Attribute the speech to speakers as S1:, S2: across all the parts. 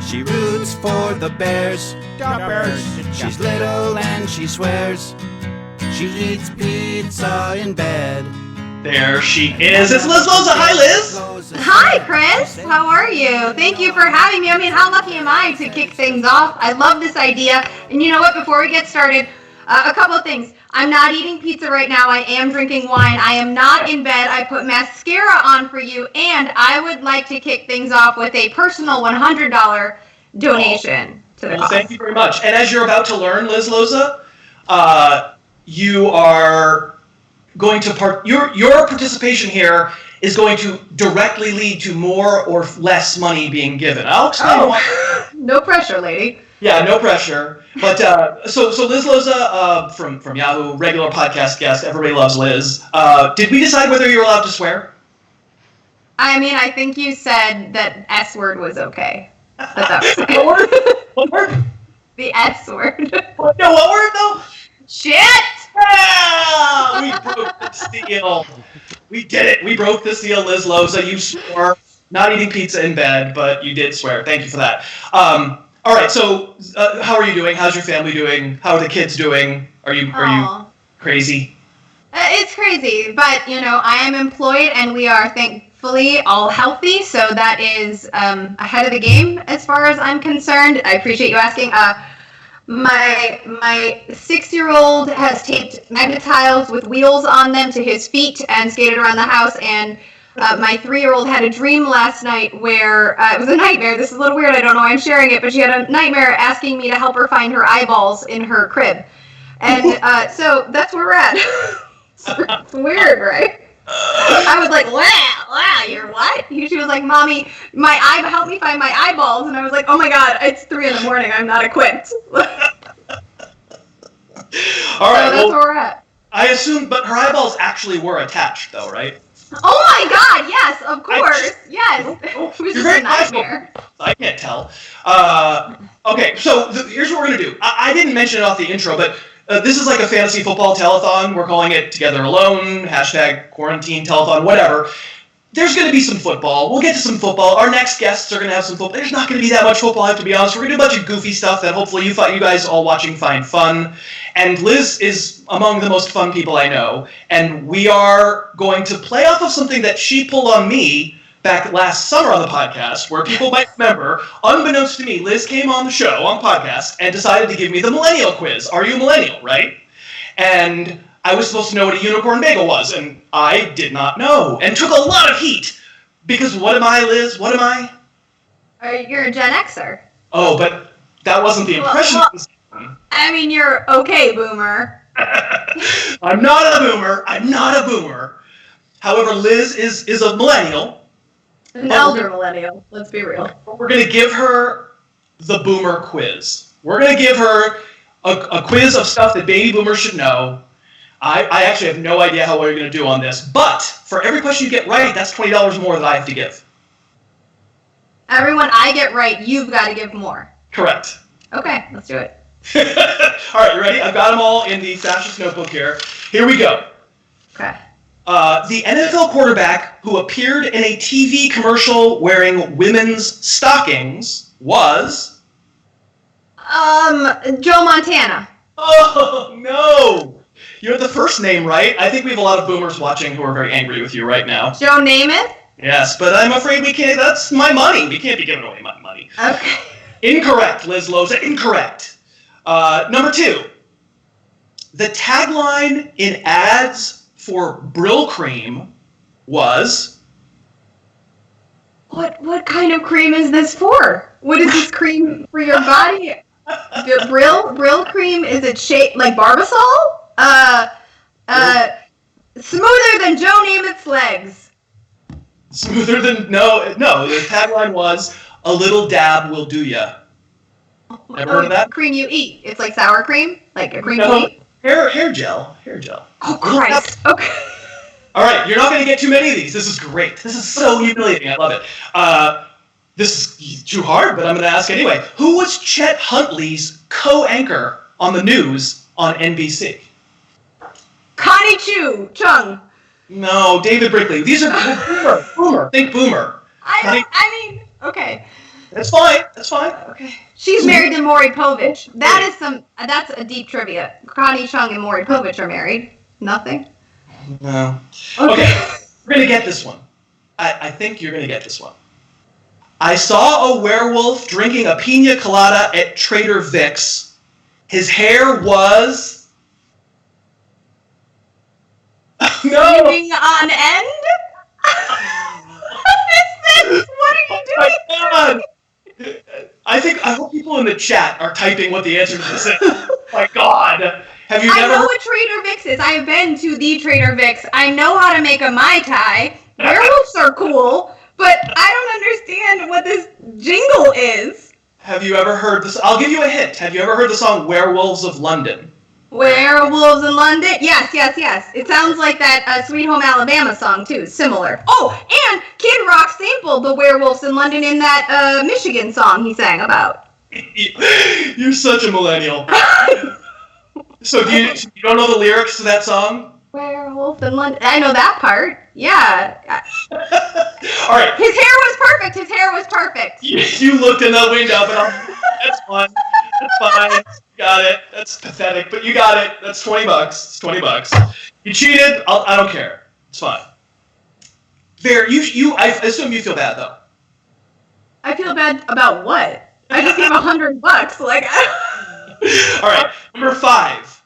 S1: She roots for the Bears. She's little and she swears. She eats pizza in bed.
S2: There she is. It's Liz Loza. Hi, Liz.
S3: Hi, Chris. How are you? Thank you for having me. I mean, how lucky am I to kick things off? I love this idea. And you know what? Before we get started, a couple of things. I'm not eating pizza right now. I am drinking wine. I am not in bed. I put mascara on for you. And I would like to kick things off with a personal $100 donation to the cause.
S2: Thank you very much. And as you're about to learn, Liz Loza, you are going to your participation here is going to directly lead to more or less money being given. I'll explain why.
S3: No pressure, lady.
S2: Yeah, no pressure. But so Liz Loza from Yahoo, regular podcast guest. Everybody loves Liz. Did we decide whether you're allowed to swear?
S3: I mean, I think you said that S word was okay. But that was okay.
S2: What word? What word?
S3: The S word.
S2: No, what word though?
S3: Shit!
S2: Ah, we broke the seal. We did it. We broke the seal, Liz Loza. You swore. Not eating pizza in bed, but you did swear. Thank you for that. All right. So, how are you doing? How's your family doing? How are the kids doing? Are you crazy?
S3: It's crazy, but you know, I am employed, and we are thankfully all healthy. So that is ahead of the game as far as I'm concerned. I appreciate you asking. My 6-year-old has taped magnet tiles with wheels on them to his feet and skated around the house, and my 3-year-old had a dream last night where it was a nightmare. This is a little weird. I don't know why I'm sharing it, but she had a nightmare asking me to help her find her eyeballs in her crib. And so that's where we're at. It's weird, right? I was like, wow, you're what? She was like, Mommy, help me find my eyeballs. And I was like, oh my God, it's 3 a.m. I'm not equipped.
S2: All right,
S3: so that's where we're at.
S2: I assume, but her eyeballs actually were attached, though, right?
S3: Oh my God, yes, of course, yes. It was just a nightmare.
S2: I can't tell. Okay, so here's what we're going to do. I didn't mention it off the intro, but this is like a fantasy football telethon. We're calling it Together Alone, #quarantine telethon, whatever. There's going to be some football. We'll get to some football. Our next guests are going to have some football. There's not going to be that much football, I have to be honest. We're going to do a bunch of goofy stuff that hopefully you guys all watching find fun. And Liz is among the most fun people I know. And we are going to play off of something that she pulled on me back last summer on the podcast, where people might remember, unbeknownst to me, Liz came on the show, on podcast, and decided to give me the millennial quiz. Are you a millennial, right? And I was supposed to know what a unicorn bagel was, and I did not know, and took a lot of heat. Because what am I, Liz? What am I?
S3: You're a Gen Xer.
S2: Oh, but that wasn't the impression.
S3: I mean, you're okay, boomer.
S2: I'm not a boomer. However, Liz is a millennial.
S3: An elder millennial, let's be real.
S2: We're going to give her the boomer quiz. We're going to give her a quiz of stuff that baby boomers should know. I actually have no idea how we're going to do on this, but for every question you get right, that's $20 more that I have to give.
S3: Everyone I get right, you've got to give more.
S2: Correct.
S3: Okay, let's do it.
S2: All right, you ready? I've got them all in the fascist notebook here. Here we go.
S3: Okay.
S2: The NFL quarterback who appeared in a TV commercial wearing women's stockings was...
S3: Joe Montana.
S2: Oh, no! You have the first name right. I think we have a lot of boomers watching who are very angry with you right now.
S3: Joe Namath?
S2: Yes, but I'm afraid we can't. That's my money. We can't be giving away my money.
S3: Okay.
S2: Incorrect, Liz Loza. Incorrect. Number 2. The tagline in ads for Brill Cream was...
S3: What kind of cream is this for? What is this cream for your body? Your Brill Cream, is it shaped like Barbasol? Smoother than Joe Namath's legs.
S2: Smoother than... No, the tagline was, a little dab will do ya. Ever heard of that?
S3: Cream you eat. It's like sour cream? Like a cream you eat?
S2: Hair gel.
S3: Oh, Christ. Okay.
S2: All right, you're not going to get too many of these. This is great. This is so humiliating. I love it. This is too hard, but I'm going to ask anyway. Who was Chet Huntley's co-anchor on the news on NBC?
S3: Connie Chung.
S2: No, David Brinkley. These are boomer. Think boomer.
S3: I mean, okay.
S2: That's fine. That's fine.
S3: Okay. She's married to Maury Povich. That's a deep trivia. Connie Chung and Maury Povich are married. Nothing?
S2: No. Okay. We're going to get this one. I think you're going to get this one. I saw a werewolf drinking a pina colada at Trader Vic's. His hair was... No!
S3: Standing on end? What is this? What are you doing?
S2: Oh my God. I hope people in the chat are typing what the answer to this is. Oh my God. Have you never...
S3: I know what Trader Vic's is. I have been to the Trader Vic's. I know how to make a Mai Tai. Werewolves are cool, but I don't understand what this jingle is.
S2: Have you ever heard this? I'll give you a hint. Have you ever heard the song Werewolves of London?
S3: Werewolves in London? Yes. It sounds like that Sweet Home Alabama song, too. Similar. Oh, and Kid Rock sampled the Werewolves in London in that Michigan song he sang about.
S2: You're such a millennial. So you don't know the lyrics to that song?
S3: Werewolf in London. I know that part. Yeah.
S2: All right.
S3: His hair was perfect.
S2: You looked in the window, but that's fine. That's fine. Got it. That's pathetic, but you got it. That's $20. It's $20. You cheated. I don't care. It's fine. There. I assume you feel bad though.
S3: I feel bad about what? I just gave $100. Like.
S2: All right. Number 5.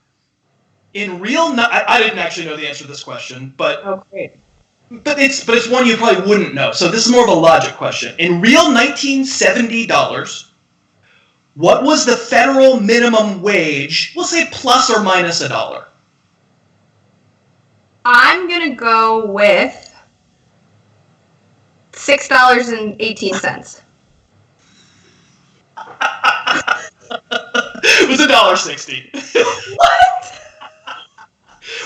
S2: In real, I didn't actually know the answer to this question, but
S3: great.
S2: But it's one you probably wouldn't know. So this is more of a logic question. In real 1970 dollars, what was the federal minimum wage? We'll say plus or minus $1.
S3: I'm gonna go with $6.18.
S2: It was $1.60.
S3: What?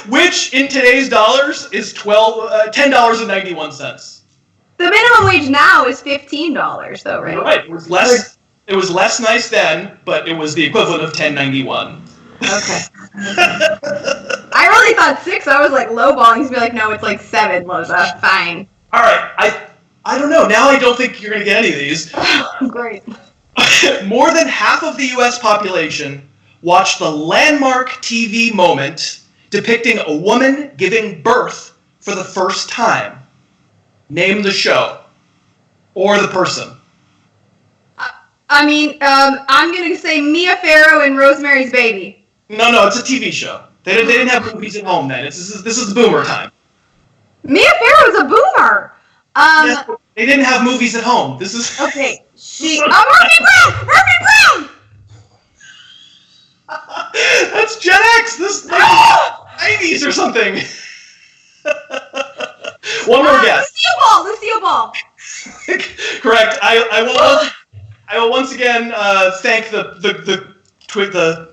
S2: Which in today's dollars is $10.91.
S3: The minimum wage now is $15, though, right?
S2: Right. It was less. It was less nice then, but it was the equivalent of $10.91.
S3: Okay. I really thought 6. I was like lowballing. He's be like, no, it's like 7, Loza. Fine.
S2: All right. I don't know. Now I don't think you're gonna get any of these.
S3: Great.
S2: More than half of the U.S. population watched the landmark TV moment depicting a woman giving birth for the first time. Name the show. Or the person.
S3: I'm going to say Mia Farrow and Rosemary's Baby.
S2: No, it's a TV show. They didn't have movies at home then. This is boomer time.
S3: Mia Farrow's a boomer.
S2: Yeah, they didn't have movies at home. This is...
S3: Okay. Murphy Brown!
S2: That's Gen X! This is like 90s or something. One more guess.
S3: Lucille Ball.
S2: Correct. I will once again thank the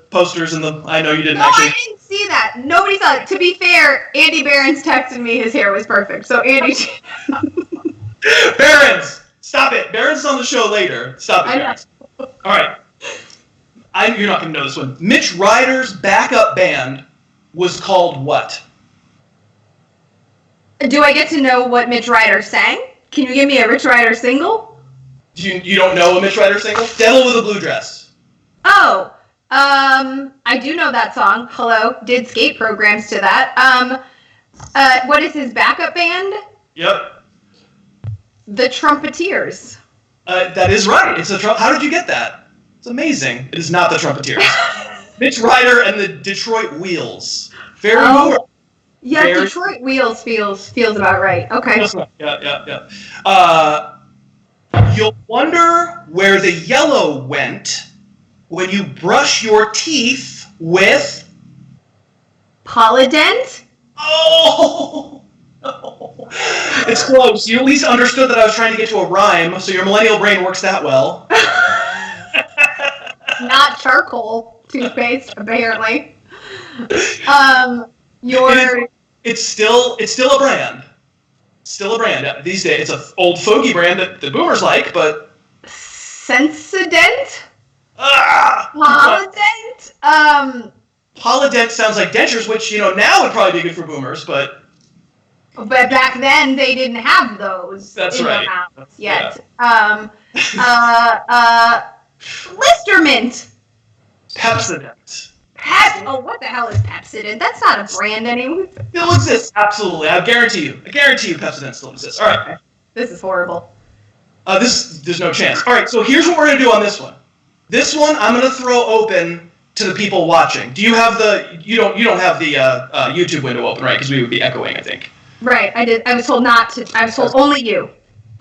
S2: posters and the. I know you didn't actually.
S3: I didn't see that. Nobody saw it. To be fair, Andy Behrens texted me his hair was perfect. So Andy.
S2: Behrens, stop it. Behrens is on the show later. Stop it, Behrens. All right. You're not going to know this one. Mitch Ryder's backup band was called what?
S3: Do I get to know what Mitch Ryder sang? Can you give me a Mitch Ryder single?
S2: You don't know a Mitch Ryder single? Devil with a Blue Dress.
S3: Oh, I do know that song. Hello, did skate programs to that. What is his backup band?
S2: Yep.
S3: The Trumpeteers.
S2: That is right. It's How did you get that? It's amazing. It is not the Trumpeteers. Mitch Ryder and the Detroit Wheels. Very boomer.
S3: Yeah, Detroit Wheels feels about right. Okay.
S2: Yeah. You'll wonder where the yellow went when you brush your teeth with...
S3: Polydent?
S2: Oh! No. It's close. You at least understood that I was trying to get to a rhyme, so your millennial brain works that well.
S3: Not charcoal toothpaste, apparently.
S2: It's still a brand. Still a brand. These days, it's an old fogey brand that the boomers like, but...
S3: Sensodent? Polydent?
S2: Polydent sounds like dentures, which, now would probably be good for boomers, but...
S3: But back then, they didn't have those
S2: That's
S3: in
S2: right.
S3: the house yet.
S2: Yeah.
S3: Listermint.
S2: Pepsodent.
S3: What the hell is Pepsodent? That's not a brand anymore.
S2: Still exists, absolutely. I guarantee you. Pepsodent still exists. All right.
S3: This is horrible.
S2: There's no chance. All right, so here's what we're going to do on this one. This one I'm going to throw open to the people watching. Do you have you don't have the YouTube window open, right? Because we would be echoing, I think.
S3: Right, I did. I was told not to. I was told only you.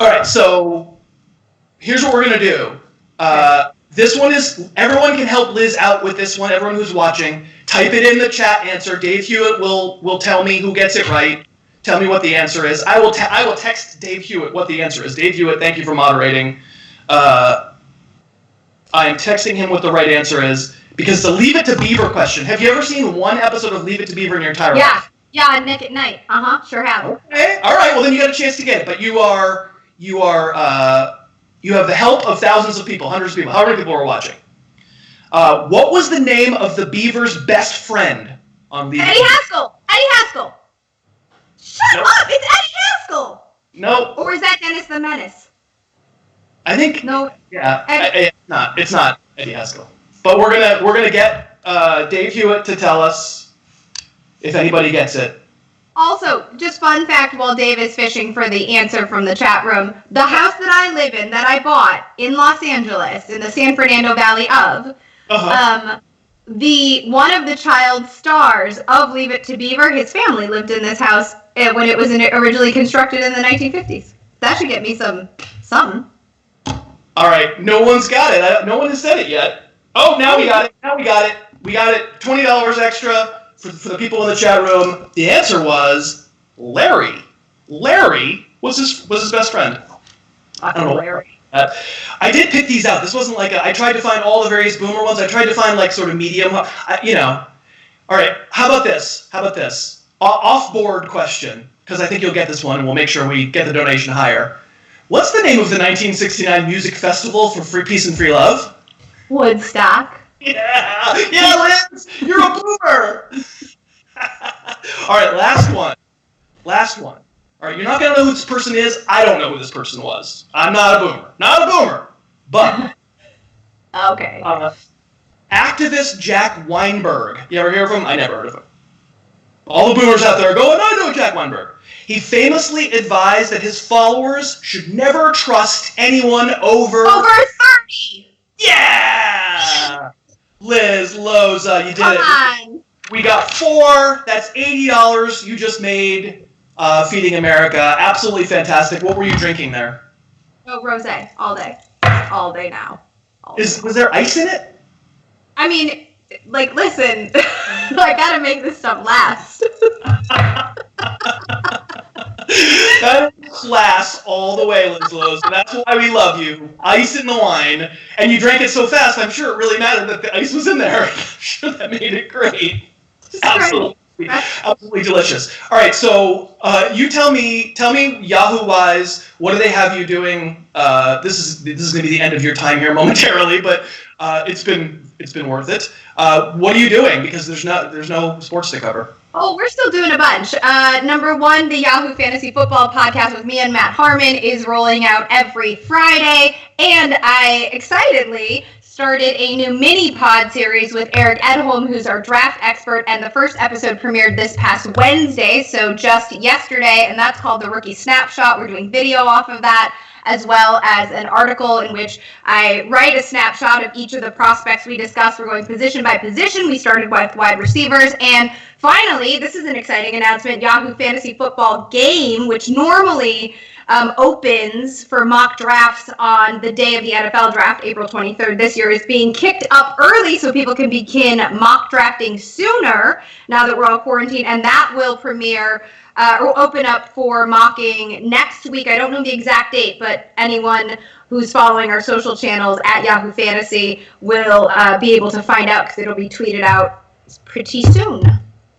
S2: All right, so here's what we're going to do. This one is, everyone can help Liz out with this one, everyone who's watching. Type it in the chat answer. Dave Hewitt will tell me who gets it right. Tell me what the answer is. I will text Dave Hewitt what the answer is. Dave Hewitt, thank you for moderating. I am texting him what the right answer is, because the Leave It to Beaver question. Have you ever seen one episode of Leave It to Beaver in your entire life?
S3: Yeah, Nick at Night. Sure have.
S2: Okay, all right. Well, then you got a chance to get it. But you have the help of thousands of people, hundreds of people, however many people are watching. What was the name of the beaver's best friend on Leave It?
S3: Eddie Haskell. Eddie Haskell. Shut up! It's Eddie Haskell.
S2: No.
S3: Or is that Dennis the Menace?
S2: I think.
S3: No.
S2: Yeah. It's not Eddie Haskell. But we're gonna get Dave Hewitt to tell us if anybody gets it.
S3: Also, just fun fact while Dave is fishing for the answer from the chat room, the house that I live in, that I bought in Los Angeles, in the San Fernando Valley of, one of the child stars of Leave It to Beaver, his family lived in this house when it was originally constructed in the 1950s. That should get me something.
S2: All right, no one's got it. No one has said it yet. Oh, now we got it. We got it. $20 extra. For the people in the chat room, the answer was Larry. Larry was his best friend. I don't know.
S3: Larry.
S2: I did pick these out. This wasn't like I tried to find all the various boomer ones. I tried to find like sort of medium. All right. How about this? Off-board question, because I think you'll get this one, and we'll make sure we get the donation higher. What's the name of the 1969 music festival for free peace and free love?
S3: Woodstock.
S2: Yeah, Liz, you're a boomer. All right, last one. All right, you're not gonna know who this person is. I don't know who this person was. I'm not a boomer. But
S3: okay.
S2: Activist Jack Weinberg. You ever hear of him? I never heard of him. All the boomers out there are going, I know Jack Weinberg. He famously advised that his followers should never trust anyone over
S3: 30.
S2: Yeah. Liz, Loza, you did
S3: Come
S2: it.
S3: on.
S2: We got 4. That's $80 you just made feeding America. Absolutely fantastic. What were you drinking there?
S3: Oh, rosé. All day. All day now.
S2: Was there ice in it?
S3: I mean, like, listen. I gotta make this stuff last.
S2: That is class all the way, Liz Loza. That's why we love you. Ice in the wine. And you drank it so fast, I'm sure it really mattered that the ice was in there. I'm sure that made it great. Absolutely delicious. All right, so you tell me Yahoo-wise, what do they have you doing? This is going to be the end of your time here momentarily, but it's been worth it. What are you doing? Because there's no sports to cover.
S3: Oh, we're still doing a bunch. Number one, the Yahoo Fantasy Football podcast with me and Matt Harmon is rolling out every Friday, and I excitedly started a new mini pod series with Eric Edholm, who's our draft expert, and the first episode premiered this past Wednesday, so just yesterday, and that's called The Rookie Snapshot. We're doing video off of that, as well as an article in which I write a snapshot of each of the prospects we discussed. We're going position by position. We started with wide receivers, and finally, this is an exciting announcement, Yahoo Fantasy Football Game, which normally opens for mock drafts on the day of the NFL draft, April 23rd this year, is being kicked up early so people can begin mock drafting sooner now that we're all quarantined, and that will premiere or open up for mocking next week. I don't know the exact date, but anyone who's following our social channels at Yahoo Fantasy will be able to find out because it'll be tweeted out pretty soon.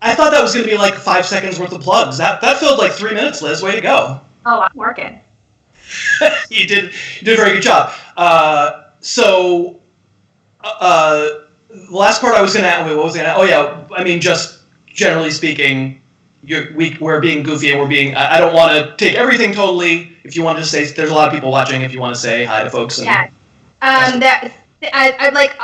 S2: I thought that was going to be like 5 seconds worth of plugs. That filled like 3 minutes, Liz. Way to go.
S3: Oh, I'm working.
S2: You did a very good job. The last part I was going to add, what was I going to add? Oh, yeah, I mean, just generally speaking, we're being goofy and we're being. I don't want to take everything totally. If you want to just say, there's a lot of people watching. If you want to say hi to folks. And,
S3: yeah. I like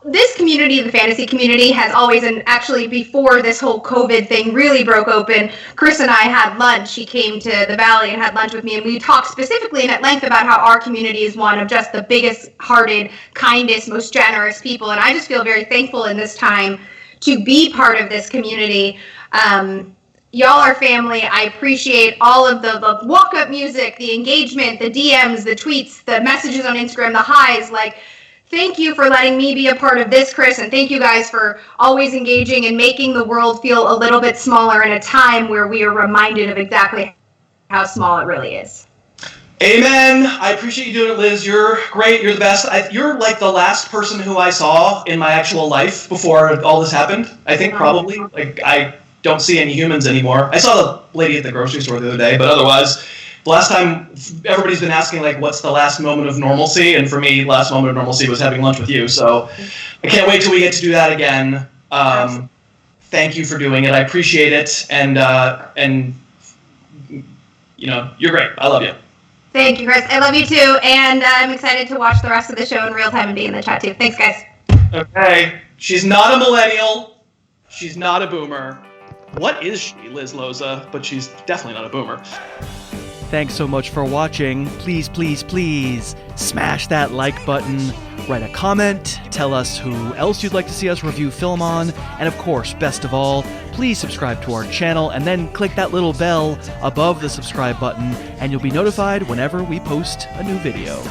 S3: this community, the fantasy community, has always, and actually before this whole COVID thing really broke open, Chris and I had lunch. He came to the Valley and had lunch with me, and we talked specifically and at length about how our community is one of just the biggest hearted, kindest, most generous people. And I just feel very thankful in this time to be part of this community. Y'all are family. I appreciate all of the walk-up music, the engagement, the DMs, the tweets, the messages on Instagram, the highs. Like, thank you for letting me be a part of this, Chris, and thank you guys for always engaging and making the world feel a little bit smaller in a time where we are reminded of exactly how small it really is.
S2: Amen. I appreciate you doing it, Liz. You're great. You're the best. You're like the last person who I saw in my actual life before all this happened. I think probably. Like, I don't see any humans anymore. I saw the lady at the grocery store the other day, but otherwise, the last time everybody's been asking, like, what's the last moment of normalcy? And for me, last moment of normalcy was having lunch with you. So I can't wait till we get to do that again. Thank you for doing it. I appreciate it. And you know, you're great. I love you.
S3: Thank you, Chris. I love you too. And I'm excited to watch the rest of the show in real time and be in the chat too. Thanks, guys.
S2: Okay. She's not a millennial. She's not a boomer. What is she, Liz Loza? But she's definitely not a boomer.
S4: Thanks so much for watching. Please, please, please smash that like button, write a comment, tell us who else you'd like to see us review film on, and of course, best of all, please subscribe to our channel and then click that little bell above the subscribe button and you'll be notified whenever we post a new video.